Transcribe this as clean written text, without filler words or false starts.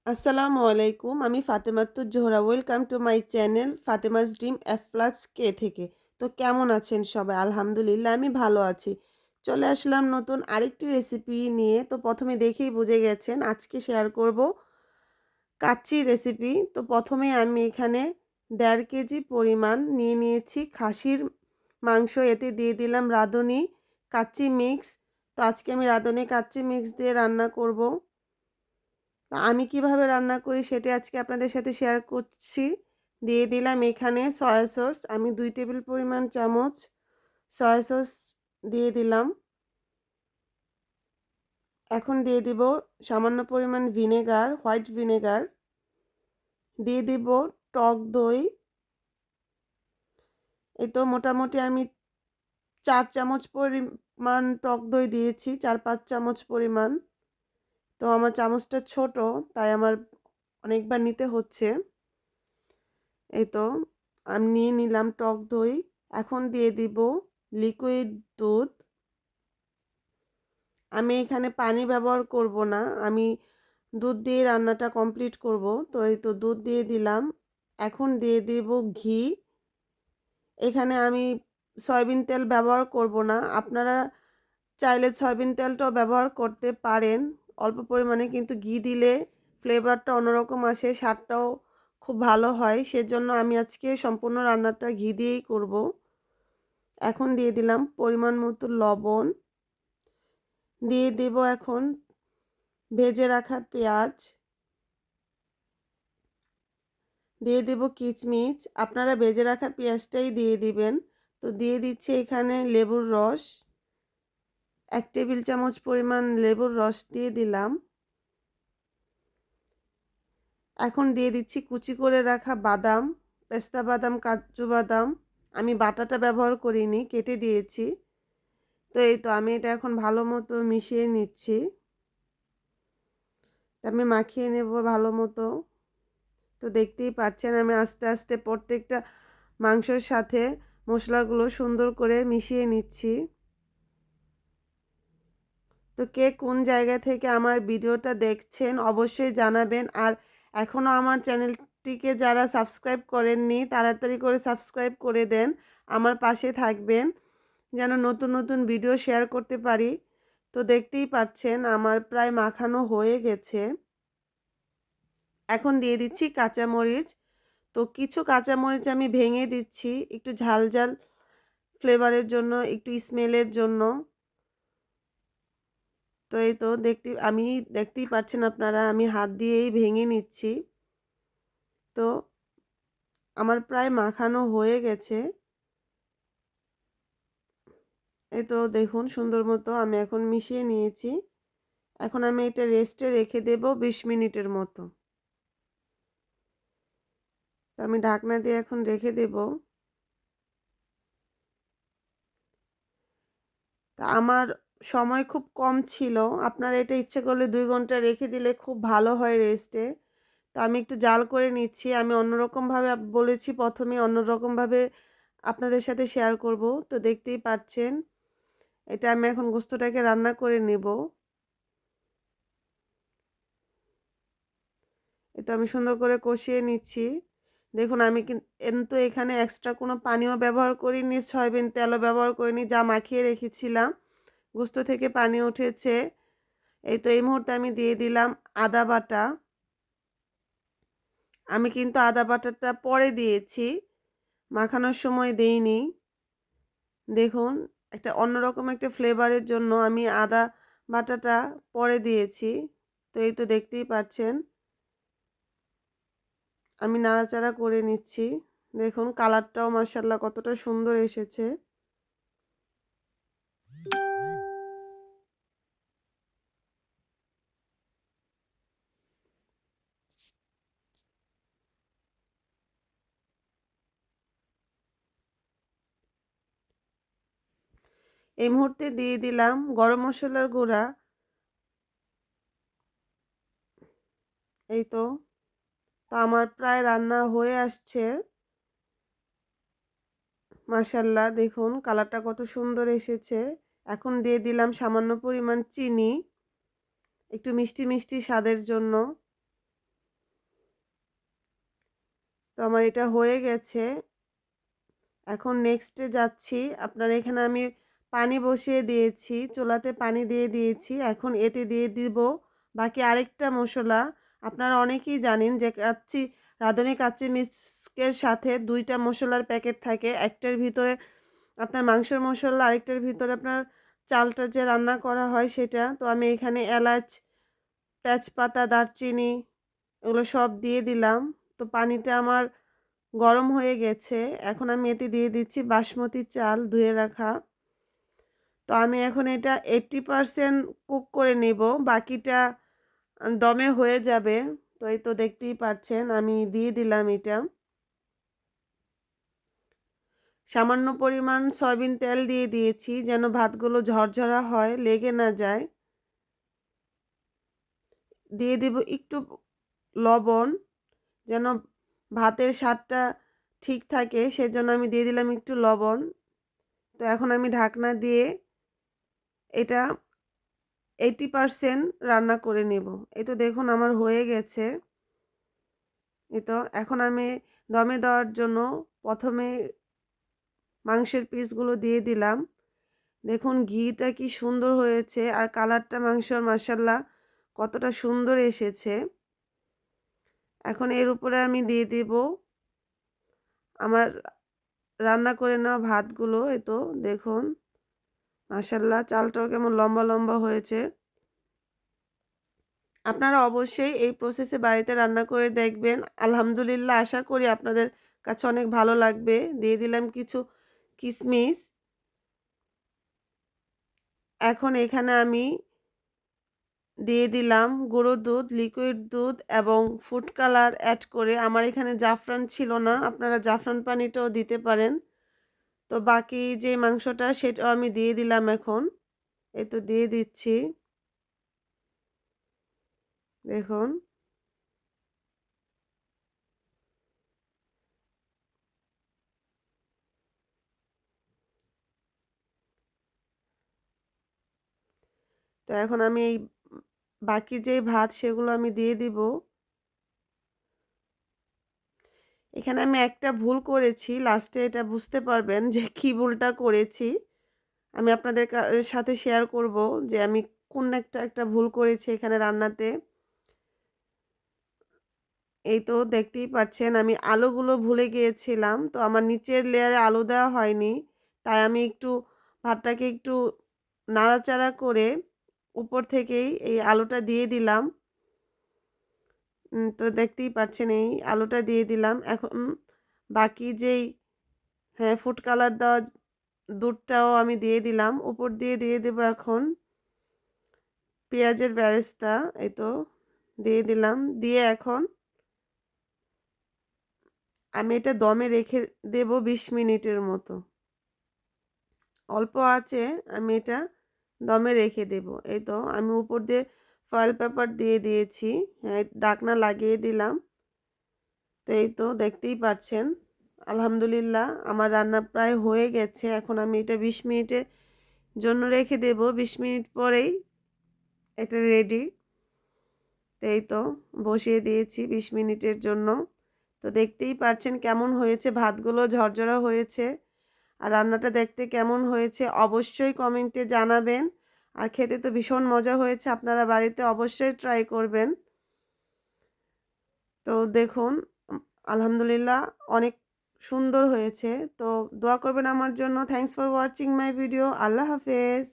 আসসালামু আলাইকুম। আমি Fatematuz Zohra. Welcome to my channel Fatema's dream F+K থেকে। তো কেমন আছেন সবাই? আলহামদুলিল্লাহ আমি ভালো আছি। চলে আসলাম নতুন আরেকটি রেসিপি নিয়ে। তো প্রথমে দেখেই বুঝে গেছেন আজকে শেয়ার করব কাচ্চি রেসিপি। তো প্রথমে আমি এখানে ১.৫ কেজি পরিমাণ নিয়ে নিয়েছি খাসির মাংস। এতে দিয়ে দিলাম রাঁধুনি কাচ্চি মিক্স। তো আজকে আমি রাঁধুনি কাচ্চি মিক্স দিয়ে রান্না করব। তো আমি কিভাবে রান্না করি সেটা আজকে আপনাদের সাথে শেয়ার করছি। দিয়ে দিলাম এখানে সয়া সস। আমি ২ টেবিল পরিমাণ চামচ সয়া সস দিয়ে দিলাম। এখন দিয়ে দিব সামান্য পরিমাণ ভিনেগার, হোয়াইট ভিনেগার। দিয়ে দিব টক দই। এই তো মোটামুটি আমি ৪ চামচ পরিমাণ টক দই দিয়েছি, ৪-৫ চামচ পরিমাণ। তো আমার চামচটা ছোট, তাই আমার অনেকবার নিতে হচ্ছে। এই তো আমি নিয়ে নিলাম টক দই। এখন দিয়ে দিব লিকুইড দুধ। আমি এখানে পানি ব্যবহার করব না, আমি দুধ দিয়ে রান্নাটা কমপ্লিট করব। তো এই তো দুধ দিয়ে দিলাম। এখন দিয়ে দিব ঘি। এখানে আমি সয়াবিন তেল ব্যবহার করব না, আপনারা চাইলে সয়াবিন তেলটাও ব্যবহার করতে পারেন অল্প পরিমাণে, কিন্তু ঘি দিলে ফ্লেভারটা অন্যরকম আসে, স্বাদটাও খুব ভালো হয়। সেজন্য আমি আজকে সম্পূর্ণ রান্নাটা ঘি দিয়েই করব। এখন দিয়ে দিলাম পরিমাণ মতো লবণ। দিয়ে দেব এখন ভেজে রাখা পেঁয়াজ। দিয়ে দেব কিচমিচ। আপনারা ভেজে রাখা পেঁয়াজটাই দিয়ে দিবেন। তো দিয়ে দিচ্ছি এখানে লেবুর রস। ১ টেবিল চামচ পরিমাণ লেবুর রস দিয়ে দিলাম। এখন দিয়ে দিচ্ছি কুচি করে রাখা বাদাম, পেস্তা বাদাম, কাজু বাদাম। আমি বাটাটা ব্যবহার করিনি, কেটে দিয়েছি। তো এই তো আমি এটা এখন ভালো মতো মিশিয়ে নিচ্ছি। আমি মাখিয়ে নেব ভালো মতো। তো দেখতেই পাচ্ছেন আমি আস্তে আস্তে প্রত্যেকটা মাংসের সাথে মশলাগুলো সুন্দর করে মিশিয়ে নিচ্ছি। তো কে কোন জায়গা থেকে আমার ভিডিওটা দেখছেন অবশ্যই জানাবেন। আর এখনও আমার চ্যানেলটিকে যারা সাবস্ক্রাইব করেননি তাড়াতাড়ি করে সাবস্ক্রাইব করে দেন, আমার পাশে থাকবেন যেন নতুন নতুন ভিডিও শেয়ার করতে পারি। তো দেখতেই পাচ্ছেন আমার প্রায় মাখানো হয়ে গেছে। এখন দিয়ে দিচ্ছি কাঁচামরিচ। তো কিছু কাঁচামরিচ আমি ভেঙে দিচ্ছি একটু ঝাল ঝাল ফ্লেভারের জন্য, একটু স্মেলের জন্য। তো এই তো দেখতেই পাচ্ছেন আপনারা আমি হাত দিয়েই ভেঙে নিচ্ছি। তো আমার প্রায় মাখানো হয়ে গেছে। এই তো দেখুন সুন্দর মতো আমি এখন মিশিয়ে নিয়েছি। এখন আমি এটা রেস্টে রেখে দেব ২০ মিনিটের মতো। তো আমি ঢাকনা দিয়ে এখন রেখে দেব। তা আমার সময় খুব কম ছিল, আপনারা এটা ইচ্ছে করলে ২ ঘন্টা রেখে দিলে খুব ভালো হয় রেস্টে। তো আমি একটু জাল করে নিচ্ছি। আমি অন্যরকমভাবে বলেছি প্রথমে, অন্যরকমভাবে আপনাদের সাথে শেয়ার করব। তো দেখতেই পাচ্ছেন এটা আমি এখন গোস্তটাকে রান্না করে নেব। এটা আমি সুন্দর করে কষিয়ে নিচ্ছি। দেখুন আমি কিন্তু এখানে এক্সট্রা কোনো পানিও ব্যবহার করিনি, সয়াবিন তেলও ব্যবহার করিনি, যা মাখিয়ে রেখেছিলাম গোস্ত থেকে পানি উঠেছে। এই তো এই মুহূর্তে আমি দিয়ে দিলাম আদা বাটা। আমি কিন্তু আদা বাটাটা পরে দিয়েছি, মাখানোর সময় দেইনি। দেখুন একটা অন্যরকম একটা ফ্লেভারের জন্য আমি আদা বাটাটা পরে দিয়েছি। তো এই তো দেখতেই পাচ্ছেন আমি নাড়াচাড়া করে নিচ্ছি। দেখুন কালারটাও মাশাআল্লাহ কতটা সুন্দর এসেছে। এই মুহূর্তে দিয়ে দিলাম গরম মশলার গুঁড়া। এই তো আমার প্রায় রান্না হয়ে আসছে। মাশাআল্লাহ দেখুন কালারটা কত সুন্দর এসেছে। এখন দিয়ে দিলাম সামান্য পরিমাণ চিনি, একটু মিষ্টি মিষ্টি স্বাদের জন্য। আমার এটা হয়ে গেছে। এখন নেক্সটে যাচ্ছি। আপনার এখানে আমি পানি বসিয়ে দিয়েছি, চুলাতে পানি দিয়ে দিয়েছি। এখন এতে দিয়ে দিব বাকি আরেকটা মসলা। আপনারা অনেকেই জানেন যে রাঁধুনি কাচ্চি মিক্সের সাথে ২ টা মসলার প্যাকেট থাকে। একটার ভিতরে আপনার মাংসের মসলা, আরেকটার ভিতরে আপনার চালটা যে রান্না করা হয় সেটা। তো আমি এখানে এলাচ, তেজপাতা, দারচিনি এগুলো সব দিয়ে দিলাম। তো পানিটা আমার গরম হয়ে গেছে। এখন আমি এতে দিয়ে দিচ্ছি বাসমতি চাল ধুয়ে রাখা। তো আমি এখন এটা 80% কুক করে নেব। বাকিটা দমে হয়ে যাবে। তো এই তো দেখতেই পাচ্ছেন আমি দিয়ে দিলাম এটা। সামান্য পরিমাণ সয়াবিন তেল দিয়ে দিয়েছি যেন ভাতগুলো ঝরঝরা হয়, লেগে না যায়। দিয়ে দিব একটু লবণ যেন ভাতের স্বাদটা ঠিক থাকে, সেজন্য আমি দিয়ে দিলাম একটু লবণ। তো এখন আমি ঢাকনা দিয়ে এটা 80% রান্না করে নেব। এই তো দেখুন আমার হয়ে গেছে। এই তো এখন আমি দমে দেওয়ার জন্য প্রথমে মাংসের পিসগুলো দিয়ে দিলাম। দেখুন ঘিটা কি সুন্দর হয়েছে আর কালারটা মাংসর মাশাআল্লাহ কতটা সুন্দর এসেছে। এখন এর উপরে আমি দিয়ে দিব আমার রান্না করে নেওয়া ভাতগুলো। এই তো দেখুন মাশাআল্লাহ চালটাও কেমন লম্বা লম্বা হয়েছে। আপনারা অবশ্যই এই প্রসেসে বাড়িতে রান্না করে দেখবেন। আলহামদুলিল্লাহ আশা করি আপনাদের কাছে অনেক ভালো লাগবে। দিয়ে দিলাম কিছু কিশমিশ। এখন এখানে আমি দিয়ে দিলাম গুঁড়ো দুধ, লিকুইড দুধ এবং ফুড কালার অ্যাড করে। আমার এখানে জাফরান ছিল না, আপনারা জাফরান পানিটাও দিতে পারেন। তো বাকি যে মাংসটা সেটাও আমি দিয়ে দিলাম এখন। এই তো দিয়ে দিচ্ছি। দেখুন তো এখন আমি এই বাকি যে ভাত সেগুলো আমি দিয়ে দিব। এখানে আমি একটা ভুল করেছি, লাস্টে এটা বুঝতে পারবেন যে কি ভুলটা করেছি। আমি আপনাদের সাথে শেয়ার করব যে আমি কোন একটা ভুল করেছি এখানে রান্নাতে। এই তো দেখতেই পাচ্ছেন আমি আলুগুলো ভুলে গিয়েছিলাম। তো আমার নিচের লেয়ারে আলু দেওয়া হয়নি। তাই আমি একটু ভাতটাকে একটু নাড়াচাড়া করে উপর থেকেই এই আলুটা দিয়ে দিলাম। তো দেখতেই পাচ্ছেন এই আলুটা দিয়ে দিলাম। এখন বাকি যেই ফুড কালার দেওয়া দুধটাও আমি দিয়ে দিলাম। উপর দিয়ে দিয়ে দেবো এখন পেঁয়াজের বেরেস্তা। এই তো দিয়ে দিলাম। দিয়ে এখন আমি এটা দমে রেখে দেব ২০ মিনিটের মতো। অল্প আঁচে আমি এটা দমে রেখে দেব। এই তো আমি উপর দিয়ে ফয়েল পেপার দিয়ে দিয়েছি। ঢাকনা লাগিয়ে দিলাম। তো এই তো দেখতেই পাচ্ছেন আলহামদুলিল্লাহ আমার রান্না প্রায় হয়ে গেছে। এখন আমি এটা ২০ মিনিটের জন্য রেখে দেব। ২০ মিনিট পরেই এটা রেডি। তো এই তো বসিয়ে দিয়েছি ২০ মিনিটের জন্য। তো দেখতেই পাচ্ছেন কেমন হয়েছে, ভাতগুলো ঝরঝরা হয়েছে। আর রান্নাটা দেখতে কেমন হয়েছে অবশ্যই কমেন্টে জানাবেন। আর খেতে তো ভীষণ মজা হয়েছে, আপনারা বাড়িতে অবশ্যই ট্রাই করবেন। তো দেখুন আলহামদুলিল্লাহ অনেক সুন্দর হয়েছে। তো দোয়া করবেন আমার জন্য। Thanks for watching my video. Allah হাফেজ।